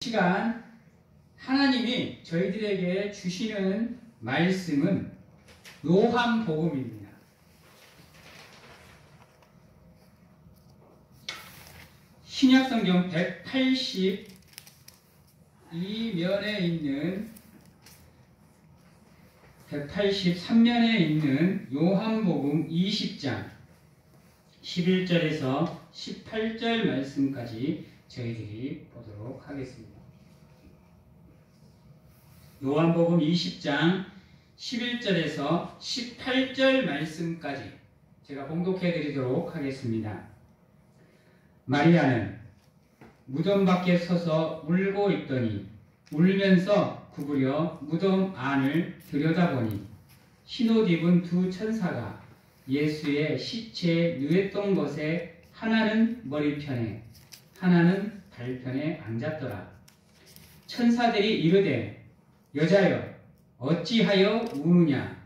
시간 하나님이 저희들에게 주시는 말씀은 요한복음입니다. 신약성경 182면에 있는 183면에 있는 요한복음 20장 11절에서 18절 말씀까지 저희들이 보도록 하겠습니다. 요한복음 20장 11절에서 18절 말씀까지 제가 봉독해 드리도록 하겠습니다. 마리아는 무덤 밖에 서서 울고 있더니 울면서 구부려 무덤 안을 들여다보니 흰옷 입은 두 천사가 예수의 시체에 누웠던 것에 하나는 머리편에 하나는 발편에 앉았더라. 천사들이 이르되 여자여 어찌하여 우느냐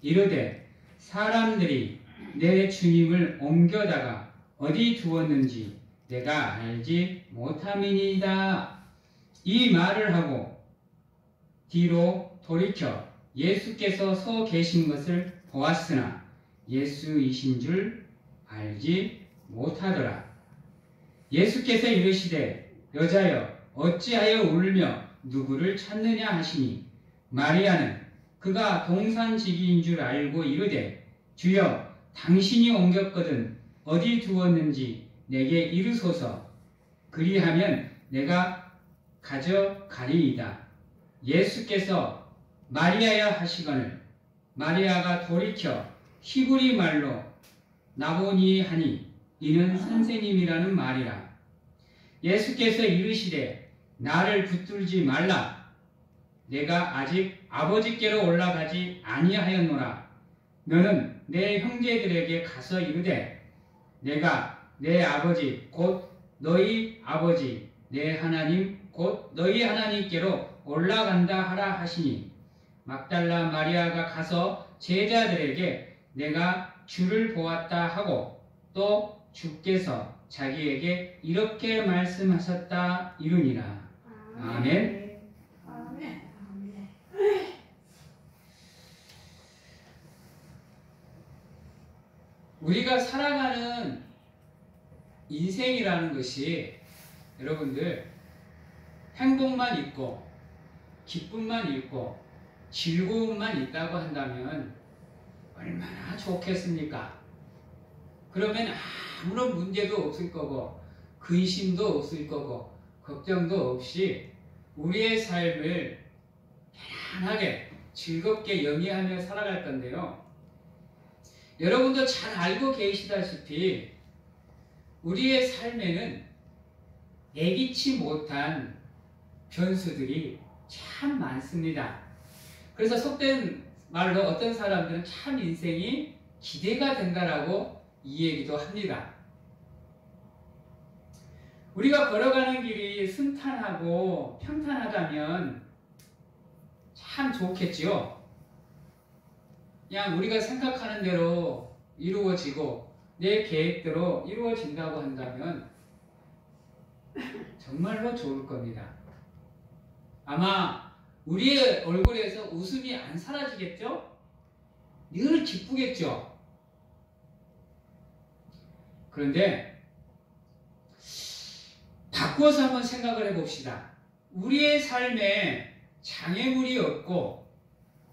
이르되 사람들이 내 주님을 옮겨다가 어디 두었는지 내가 알지 못함이니이다. 이 말을 하고 뒤로 돌이켜 예수께서 서 계신 것을 보았으나 예수이신 줄 알지 못하더라. 예수께서 이르시되 여자여 어찌하여 울며 누구를 찾느냐 하시니 마리아는 그가 동산지기인 줄 알고 이르되 주여 당신이 옮겼거든 어디 두었는지 내게 이르소서. 그리하면 내가 가져가리이다. 예수께서 마리아야 하시거늘 마리아가 돌이켜 히브리 말로 나보니 하니 이는 선생님이라는 말이라. 예수께서 이르시되 나를 붙들지 말라. 내가 아직 아버지께로 올라가지 아니하였노라. 너는 내 형제들에게 가서 이르되 내가 내 아버지 곧 너희 아버지 내 하나님 곧 너희 하나님께로 올라간다 하라 하시니 막달라 마리아가 가서 제자들에게 내가 주를 보았다 하고 또 주께서 자기에게 이렇게 말씀하셨다 이르니라. 아멘. 아멘. 우리가 살아가는 인생이라는 것이 여러분들 행복만 있고 기쁨만 있고 즐거움만 있다고 한다면 얼마나 좋겠습니까? 그러면 아무런 문제도 없을 거고 근심도 없을 거고 걱정도 없이 우리의 삶을 편안하게 즐겁게 영위하며 살아갈 건데요. 여러분도 잘 알고 계시다시피 우리의 삶에는 예기치 못한 변수들이 참 많습니다. 그래서 속된 말로 어떤 사람들은 참 인생이 기대가 된다라고 이 얘기도 합니다. 우리가 걸어가는 길이 순탄하고 평탄하다면 참 좋겠지요. 그냥 우리가 생각하는 대로 이루어지고 내 계획대로 이루어진다고 한다면 정말로 좋을 겁니다. 아마 우리의 얼굴에서 웃음이 안 사라지겠죠? 늘 기쁘겠죠? 그런데 바꿔서 한번 생각을 해봅시다. 우리의 삶에 장애물이 없고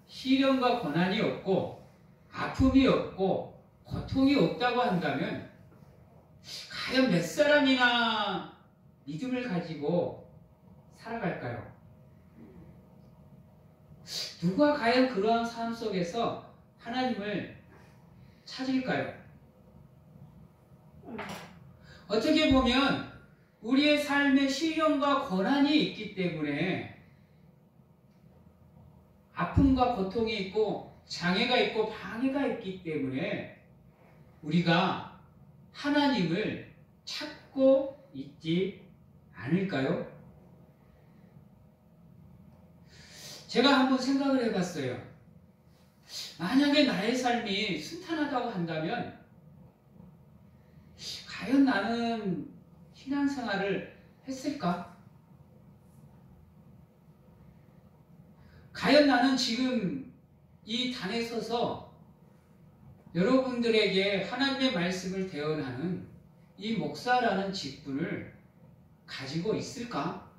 시련과 고난이 없고 아픔이 없고 고통이 없다고 한다면 과연 몇 사람이나 믿음을 가지고 살아갈까요? 누가 과연 그러한 삶 속에서 하나님을 찾을까요? 어떻게 보면 우리의 삶에 시련과 고난이 있기 때문에 아픔과 고통이 있고 장애가 있고 방해가 있기 때문에 우리가 하나님을 찾고 있지 않을까요? 제가 한번 생각을 해봤어요. 만약에 나의 삶이 순탄하다고 한다면 과연 나는 신앙생활을 했을까? 과연 나는 지금 이 단에 서서 여러분들에게 하나님의 말씀을 대언하는 이 목사라는 직분을 가지고 있을까?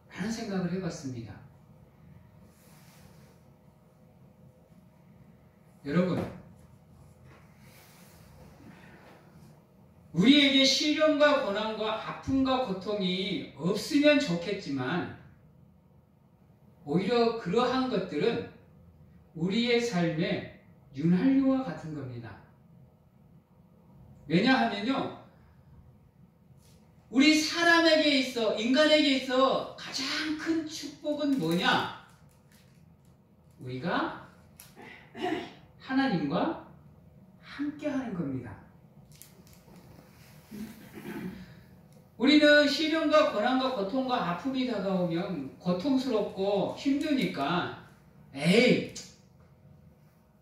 라는 생각을 해봤습니다. 여러분, 우리에게 시련과 고난과 아픔과 고통이 없으면 좋겠지만 오히려 그러한 것들은 우리의 삶의 윤활유와 같은 겁니다. 왜냐하면요, 우리 사람에게 있어, 인간에게 있어 가장 큰 축복은 뭐냐? 우리가 하나님과 함께 하는 겁니다. 우리는 시련과 고난과 고통과 아픔이 다가오면 고통스럽고 힘드니까 에이,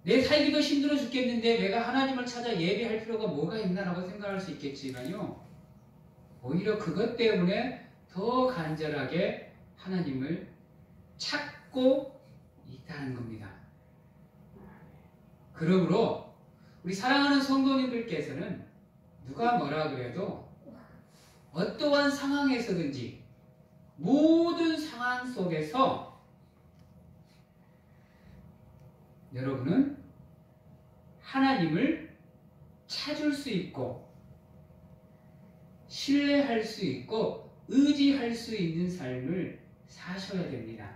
내 살기도 힘들어 죽겠는데 내가 하나님을 찾아 예배할 필요가 뭐가 있나라고 생각할 수 있겠지만요, 오히려 그것 때문에 더 간절하게 하나님을 찾고 있다는 겁니다. 그러므로 우리 사랑하는 성도님들께서는 누가 뭐라 그래도 어떠한 상황에서든지 모든 상황 속에서 여러분은 하나님을 찾을 수 있고 신뢰할 수 있고 의지할 수 있는 삶을 사셔야 됩니다.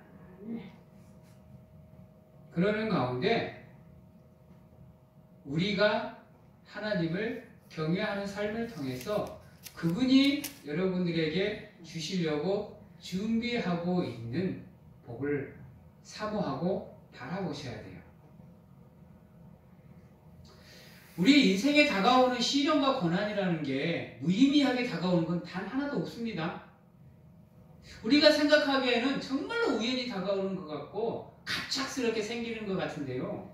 그러는 가운데 우리가 하나님을 경외하는 삶을 통해서 그분이 여러분들에게 주시려고 준비하고 있는 복을 사모하고 바라보셔야 돼요. 우리 인생에 다가오는 시련과 고난이라는 게 무의미하게 다가오는 건 단 하나도 없습니다. 우리가 생각하기에는 정말로 우연히 다가오는 것 같고 갑작스럽게 생기는 것 같은데요,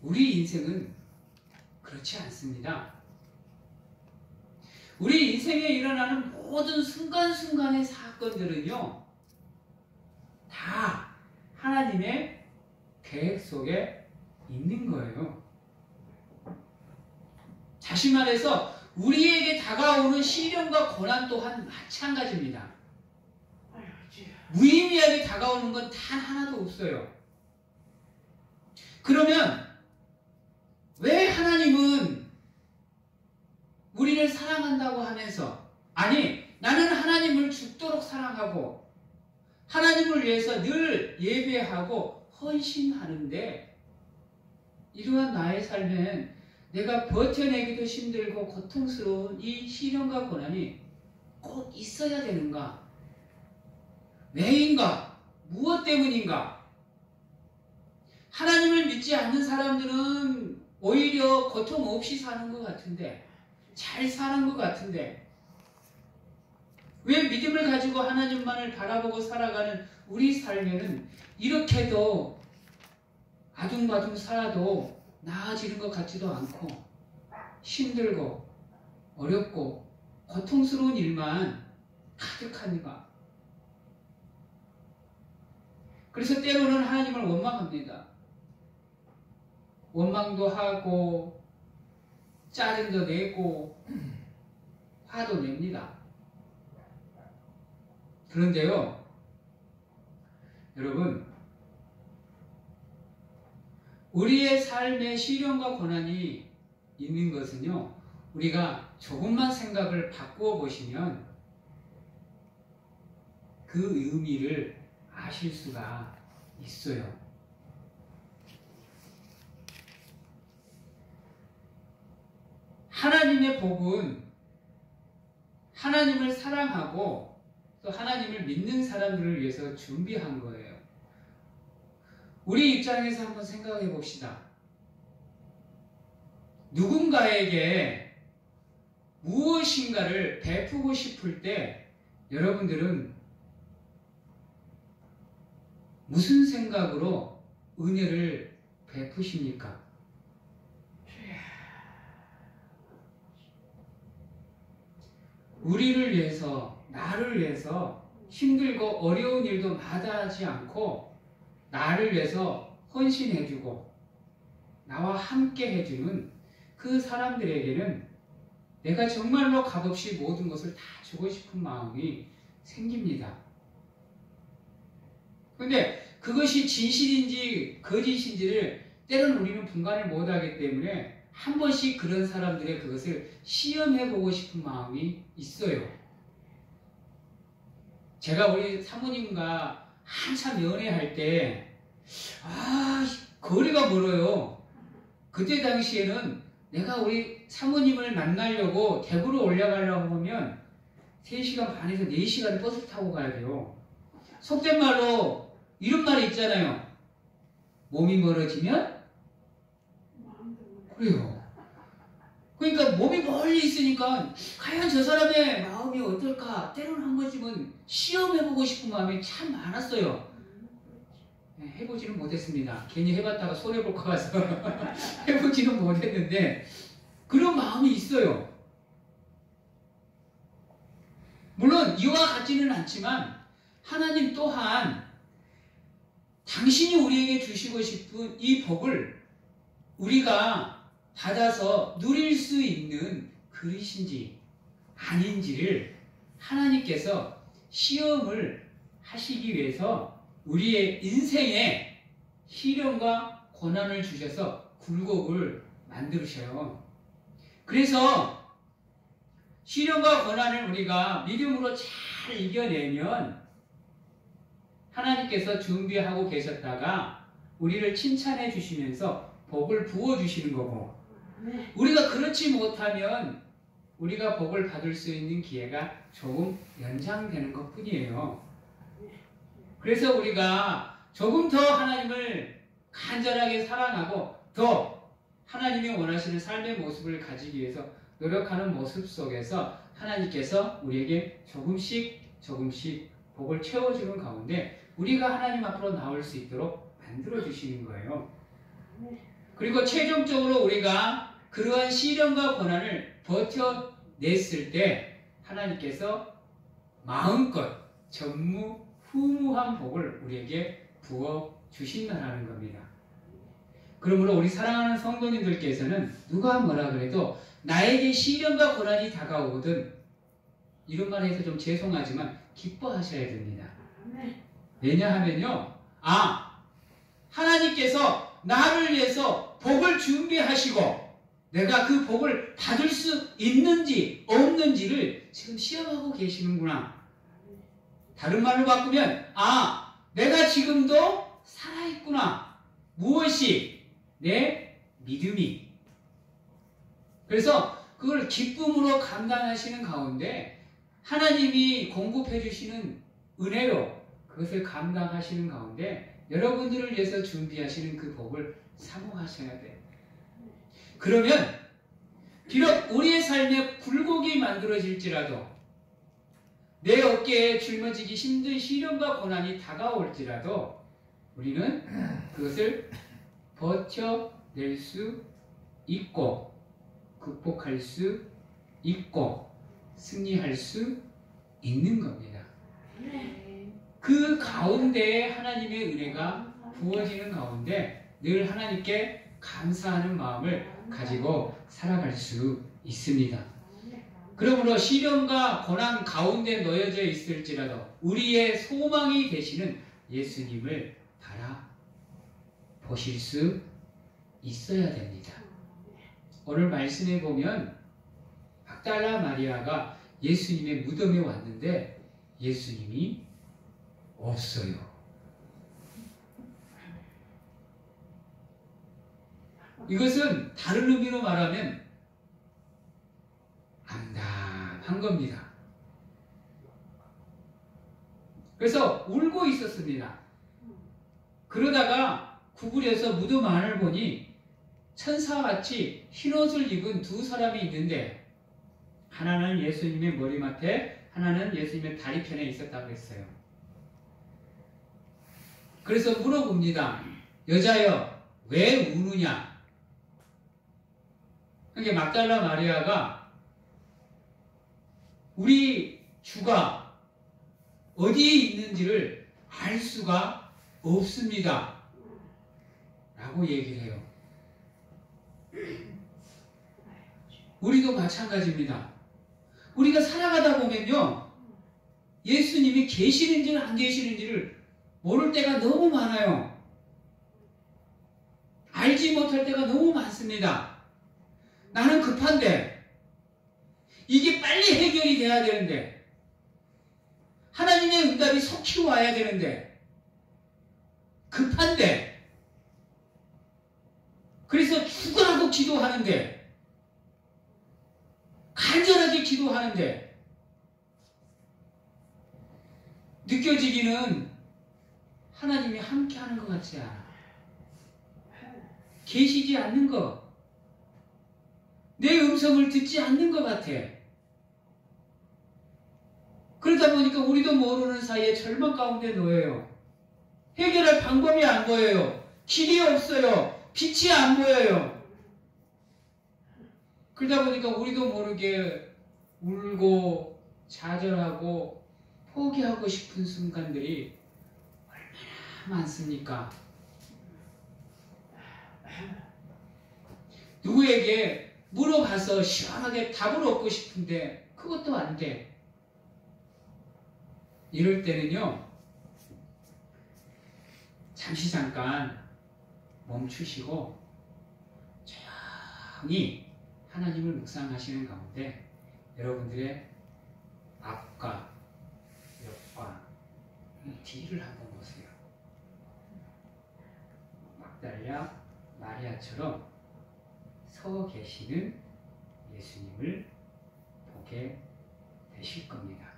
우리 인생은 그렇지 않습니다. 우리 인생에 일어나는 모든 순간순간의 사건들은요, 다 하나님의 계획 속에 있는 거예요. 다시 말해서 우리에게 다가오는 시련과 고난 또한 마찬가지입니다. 무의미하게 다가오는 건 단 하나도 없어요. 그러면 왜 하나님은 우리를 사랑한다고 하면서, 아니 나는 하나님을 죽도록 사랑하고 하나님을 위해서 늘 예배하고 헌신하는데 이러한 나의 삶엔 내가 버텨내기도 힘들고 고통스러운 이 시련과 고난이 꼭 있어야 되는가? 왜인가? 무엇 때문인가? 하나님을 믿지 않는 사람들은 오히려 고통 없이 사는 것 같은데, 잘 사는 것 같은데, 왜 믿음을 가지고 하나님만을 바라보고 살아가는 우리 삶에는 이렇게도 아둥바둥 살아도 나아지는 것 같지도 않고 힘들고 어렵고 고통스러운 일만 가득한가? 그래서 때로는 하나님을 원망합니다. 원망도 하고 짜증도 내고 화도 냅니다. 그런데요, 여러분, 우리의 삶에 시련과 고난이 있는 것은요, 우리가 조금만 생각을 바꾸어 보시면 그 의미를 아실 수가 있어요. 하나님의 복은 하나님을 사랑하고 또 하나님을 믿는 사람들을 위해서 준비한 거예요. 우리 입장에서 한번 생각해 봅시다. 누군가에게 무엇인가를 베푸고 싶을 때 여러분들은 무슨 생각으로 은혜를 베푸십니까? 우리를 위해서, 나를 위해서 힘들고 어려운 일도 마다하지 않고 나를 위해서 헌신해주고 나와 함께 해주는 그 사람들에게는 내가 정말로 값없이 모든 것을 다 주고 싶은 마음이 생깁니다. 그런데 그것이 진실인지 거짓인지를 때로는 우리는 분간을 못하기 때문에 한 번씩 그런 사람들의 그것을 시험해보고 싶은 마음이 있어요. 제가 우리 사모님과 한참 연애할 때 거리가 멀어요. 그때 당시에는 내가 우리 사모님을 만나려고 대구로 올라가려고 하면 3시간 반에서 4시간 버스 타고 가야 돼요. 속된 말로 이런 말이 있잖아요. 몸이 멀어지면 그래요. 그러니까 몸이 멀리 있으니까 과연 저 사람의 마음이 어떨까? 때로는 한 번쯤은 시험해보고 싶은 마음이 참 많았어요. 해보지는 못했습니다. 괜히 해봤다가 손해볼 것 같아서 해보지는 못했는데 그런 마음이 있어요. 물론 이와 같지는 않지만 하나님 또한 당신이 우리에게 주시고 싶은 이 복을 우리가 받아서 누릴 수 있는 그릇인지 아닌지를 하나님께서 시험을 하시기 위해서 우리의 인생에 시련과 고난을 주셔서 굴곡을 만드셔요. 그래서 시련과 고난을 우리가 믿음으로 잘 이겨내면 하나님께서 준비하고 계셨다가 우리를 칭찬해 주시면서 복을 부어주시는 거고, 우리가 그렇지 못하면 우리가 복을 받을 수 있는 기회가 조금 연장되는 것 뿐이에요. 그래서 우리가 조금 더 하나님을 간절하게 사랑하고 더 하나님이 원하시는 삶의 모습을 가지기 위해서 노력하는 모습 속에서 하나님께서 우리에게 조금씩 복을 채워주는 가운데 우리가 하나님 앞으로 나올 수 있도록 만들어주시는 거예요. 그리고 최종적으로 우리가 그러한 시련과 고난을 버텨냈을 때 하나님께서 마음껏 전무후무한 복을 우리에게 부어주신다는 겁니다. 그러므로 우리 사랑하는 성도님들께서는 누가 뭐라 그래도 나에게 시련과 고난이 다가오거든 이런 말 해서 좀 죄송하지만 기뻐하셔야 됩니다. 왜냐하면요, 하나님께서 나를 위해서 복을 준비하시고 내가 그 복을 받을 수 있는지 없는지를 지금 시험하고 계시는구나. 다른 말로 바꾸면 내가 지금도 살아있구나. 무엇이? 내 믿음이. 그래서 그걸 기쁨으로 감당하시는 가운데 하나님이 공급해 주시는 은혜로 그것을 감당하시는 가운데 여러분들을 위해서 준비하시는 그 복을 사모하셔야 돼요. 그러면 비록 우리의 삶에 굴곡이 만들어질지라도 내 어깨에 짊어지기 힘든 시련과 고난이 다가올지라도 우리는 그것을 버텨낼 수 있고 극복할 수 있고 승리할 수 있는 겁니다. 그 가운데에 하나님의 은혜가 부어지는 가운데 늘 하나님께 감사하는 마음을 가지고 살아갈 수 있습니다. 그러므로 시련과 고난 가운데 놓여져 있을지라도 우리의 소망이 되시는 예수님을 바라보실 수 있어야 됩니다. 오늘 말씀에 보면 막달라 마리아가 예수님의 무덤에 왔는데 예수님이 없어요. 이것은 다른 의미로 말하면 암담한 겁니다. 그래서 울고 있었습니다. 그러다가 구부려서 무덤 안을 보니 천사같이 흰옷을 입은 두 사람이 있는데 하나는 예수님의 머리맡에 하나는 예수님의 다리편에 있었다고 했어요. 그래서 물어봅니다. 여자여 왜 우느냐? 그러니까 막달라 마리아가 우리 주가 어디에 있는지를 알 수가 없습니다. 라고 얘기를 해요. 우리도 마찬가지입니다. 우리가 살아가다 보면요, 예수님이 계시는지는 안 계시는지를 모를 때가 너무 많아요. 알지 못할 때가 너무 많습니다. 나는 급한데, 이게 빨리 해결이 돼야 되는데, 하나님의 응답이 속히 와야 되는데, 급한데, 그래서 죽으라고 기도하는데, 간절하게 기도하는데, 느껴지기는 하나님이 함께 하는 것 같지 않아. 계시지 않는 것, 내 음성을 듣지 않는 것 같아. 그러다 보니까 우리도 모르는 사이에 절망 가운데 놓여요. 해결할 방법이 안 보여요. 길이 없어요. 빛이 안 보여요. 그러다 보니까 우리도 모르게 울고 좌절하고 포기하고 싶은 순간들이 얼마나 많습니까? 누구에게 물어봐서 시원하게 답을 얻고 싶은데 그것도 안 돼. 이럴 때는요, 잠깐 멈추시고 조용히 하나님을 묵상하시는 가운데 여러분들의 앞과 옆과 뒤를 한번 보세요. 막달라 마리아처럼 서 계시는 예수님을 보게 되실 겁니다.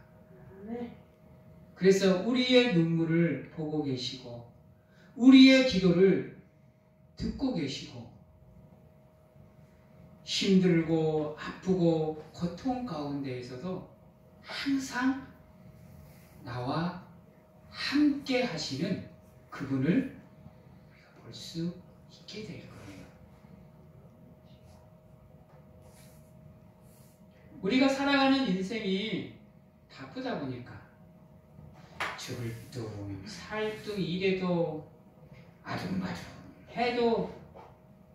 그래서 우리의 눈물을 보고 계시고 우리의 기도를 듣고 계시고 힘들고 아프고 고통 가운데에서도 항상 나와 함께 하시는 그분을 우리가 볼 수 있게 될 거예요. 우리가 살아가는 인생이 바쁘다 보니까 죽을둥 살둥 이래도 아둥바둥 해도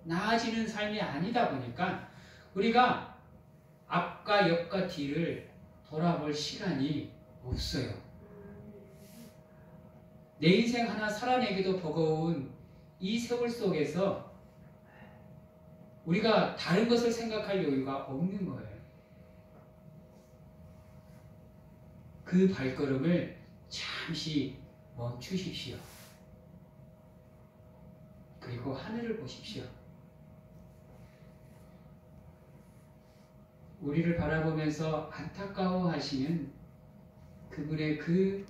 나아지는 삶이 아니다 보니까 우리가 앞과 옆과 뒤를 돌아볼 시간이 없어요. 내 인생 하나 살아내기도 버거운 이 세월 속에서 우리가 다른 것을 생각할 여유가 없는 거예요. 그 발걸음을 잠시 멈추십시오. 그리고 하늘을 보십시오. 우리를 바라보면서 안타까워하시는 그분의 그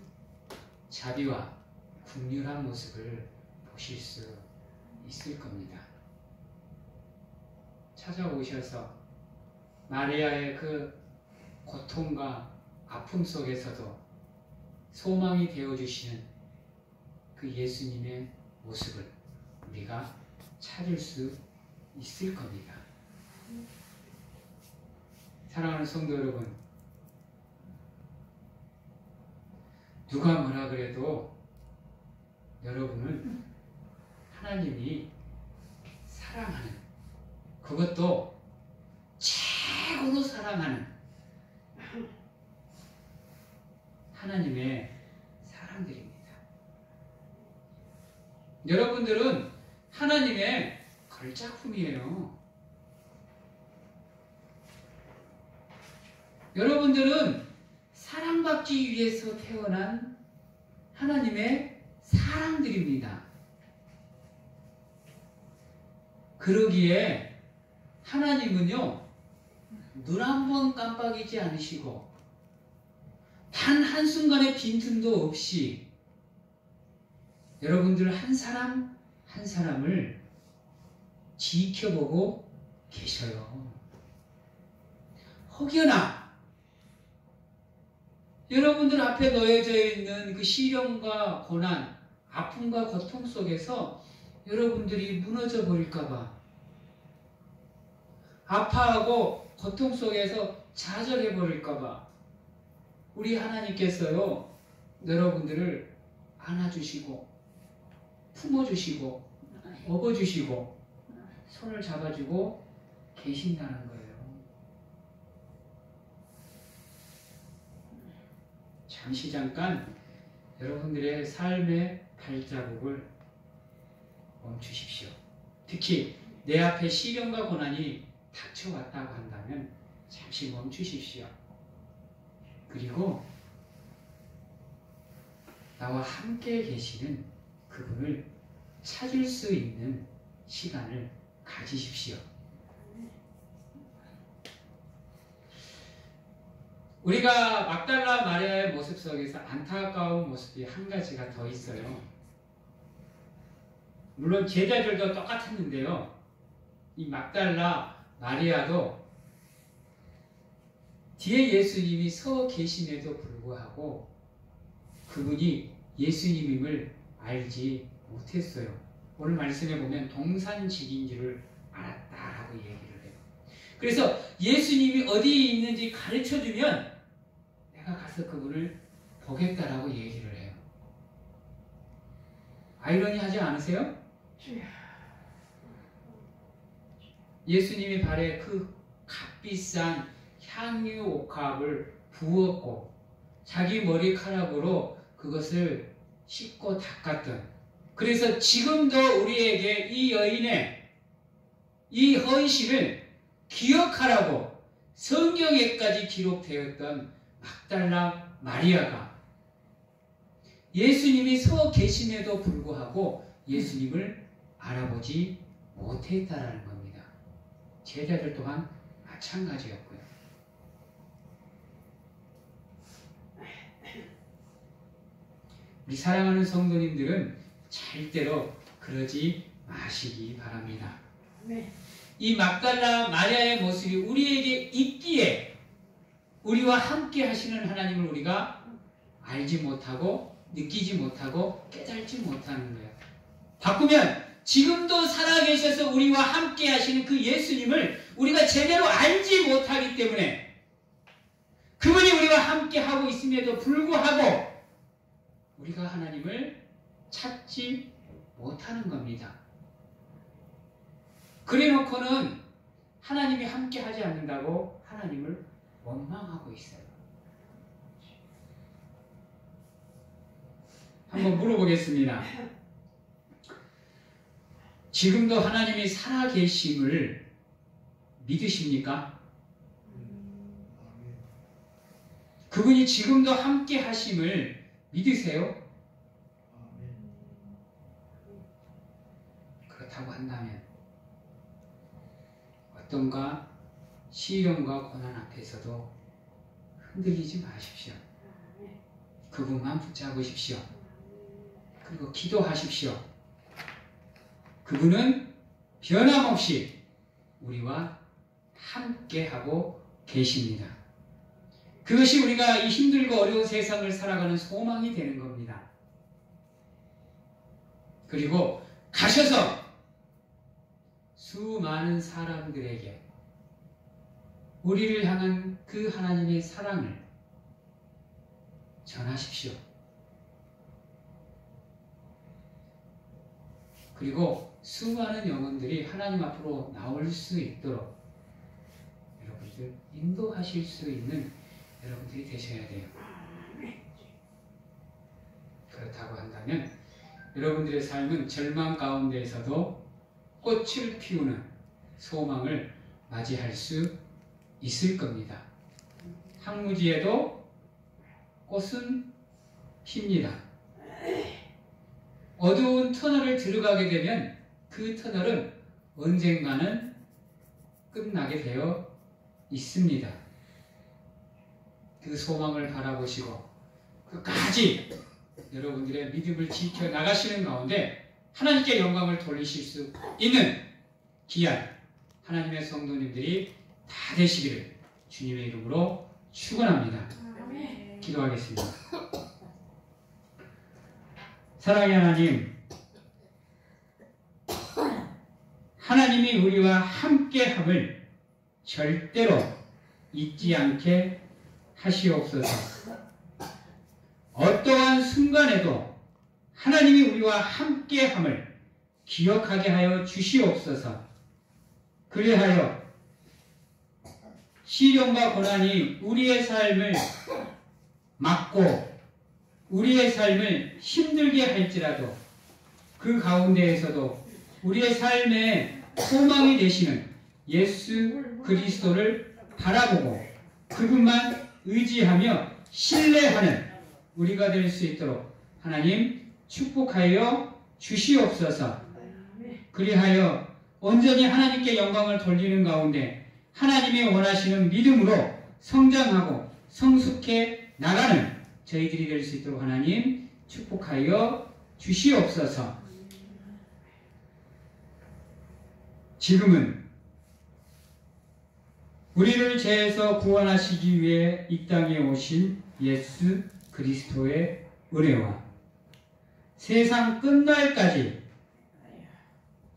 자비와 긍휼한 모습을 보실 수 있을 겁니다. 찾아오셔서 마리아의 그 고통과 아픔 속에서도 소망이 되어주시는 그 예수님의 모습을 우리가 찾을 수 있을 겁니다. 사랑하는 성도 여러분, 누가 뭐라 그래도 여러분은 하나님이 사랑하는, 그것도 최고로 사랑하는 하나님의 사람들입니다. 여러분들은 하나님의 걸작품이에요. 여러분들은 사랑받기 위해서 태어난 하나님의 사람들입니다. 그러기에 하나님은요, 눈 한 번 깜빡이지 않으시고 단 한순간의 빈틈도 없이 여러분들 한 사람 한 사람을 지켜보고 계셔요. 혹여나 여러분들 앞에 놓여져 있는 그 시련과 고난, 아픔과 고통 속에서 여러분들이 무너져 버릴까봐, 아파하고 고통 속에서 좌절해 버릴까봐 우리 하나님께서요, 여러분들을 안아주시고 품어주시고 업어주시고 손을 잡아주고 계신다는 거예요. 잠시 잠깐 여러분들의 삶의 발자국을 멈추십시오. 특히 내 앞에 시련과 고난이 닥쳐왔다고 한다면 잠시 멈추십시오. 그리고 나와 함께 계시는 그분을 찾을 수 있는 시간을 가지십시오. 우리가 막달라 마리아의 모습 속에서 안타까운 모습이 한 가지가 더 있어요. 물론 제자들도 똑같았는데요. 이 막달라 마리아도 뒤에 예수님이 서 계심에도 불구하고 그분이 예수님임을 알지 못했어요. 오늘 말씀에 보면 동산직인 줄을 알았다라고 얘기를 해요. 그래서 예수님이 어디에 있는지 가르쳐주면 내가 가서 그분을 보겠다라고 얘기를 해요. 아이러니하지 않으세요? 예수님이 발에 그 값비싼 향유 옥합을 부었고 자기 머리카락으로 그것을 씻고 닦았던, 그래서 지금도 우리에게 이 여인의 이 헌신을 기억하라고 성경에까지 기록되었던 막달라 마리아가 예수님이 서 계심에도 불구하고 예수님을 알아보지 못했다라는 겁니다. 제자들 또한 마찬가지였고요. 우리 사랑하는 성도님들은 절대로 그러지 마시기 바랍니다. 이 막달라 마리아의 모습이 우리에게 있기에 우리와 함께 하시는 하나님을 우리가 알지 못하고 느끼지 못하고 깨달지 못하는 거예요. 바꾸면 지금도 살아계셔서 우리와 함께 하시는 그 예수님을 우리가 제대로 알지 못하기 때문에 그분이 우리와 함께 하고 있음에도 불구하고 우리가 하나님을 찾지 못하는 겁니다. 그래놓고는 하나님이 함께 하지 않는다고 하나님을 원망하고 있어요. 한번 물어보겠습니다. 지금도 하나님이 살아계심을 믿으십니까? 그분이 지금도 함께 하심을 믿으세요? 그렇다고 한다면 어떤가 시련과 고난 앞에서도 흔들리지 마십시오. 그분만 붙잡으십시오. 그리고 기도하십시오. 그분은 변함없이 우리와 함께하고 계십니다. 그것이 우리가 이 힘들고 어려운 세상을 살아가는 소망이 되는 겁니다. 그리고 가셔서 수많은 사람들에게 우리를 향한 그 하나님의 사랑을 전하십시오. 그리고 수많은 영혼들이 하나님 앞으로 나올 수 있도록 여러분들 인도하실 수 있는 여러분들이 되셔야 돼요. 그렇다고 한다면 여러분들의 삶은 절망 가운데에서도 꽃을 피우는 소망을 맞이할 수 있을 겁니다. 황무지에도 꽃은 핍니다. 어두운 터널을 들어가게 되면 그 터널은 언젠가는 끝나게 되어 있습니다. 그 소망을 바라보시고 끝까지 여러분들의 믿음을 지켜나가시는 가운데 하나님께 영광을 돌리실 수 있는 귀한 하나님의 성도님들이 다 되시기를 주님의 이름으로 축원합니다. 기도하겠습니다. 사랑의 하나님, 하나님이 우리와 함께함을 절대로 잊지 않게 하시옵소서. 어떠한 순간에도 하나님이 우리와 함께함을 기억하게 하여 주시옵소서. 그리하여 시련과 고난이 우리의 삶을 막고 우리의 삶을 힘들게 할지라도 그 가운데에서도 우리의 삶의 소망이 되시는 예수 그리스도를 바라보고 그분만 의지하며 신뢰하는 우리가 될 수 있도록 하나님 축복하여 주시옵소서. 그리하여 온전히 하나님께 영광을 돌리는 가운데 하나님이 원하시는 믿음으로 성장하고 성숙해 나가는 저희들이 될 수 있도록 하나님 축복하여 주시옵소서. 지금은 우리를 죄에서 구원하시기 위해 이 땅에 오신 예수 그리스도의 은혜와 세상 끝날까지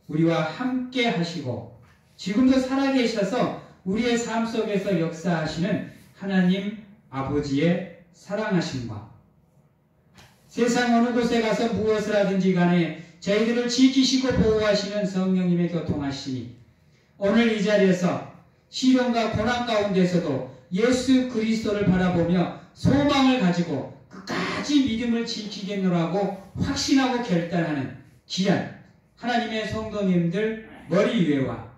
우리와 함께 하시고 지금도 살아계셔서 우리의 삶 속에서 역사하시는 하나님 아버지의 사랑하심과 세상 어느 곳에 가서 무엇을 하든지 간에 저희들을 지키시고 보호하시는 성령님의 교통하심이 오늘 이 자리에서 시련과 고난 가운데서도 예수 그리스도를 바라보며 소망을 가지고 끝까지 믿음을 지키겠노라고 확신하고 결단하는 귀한 하나님의 성도님들 머리 위에와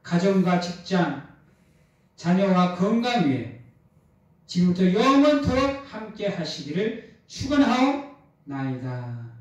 가정과 직장, 자녀와 건강 위에 지금부터 영원토록 함께 하시기를 축원하옵나이다.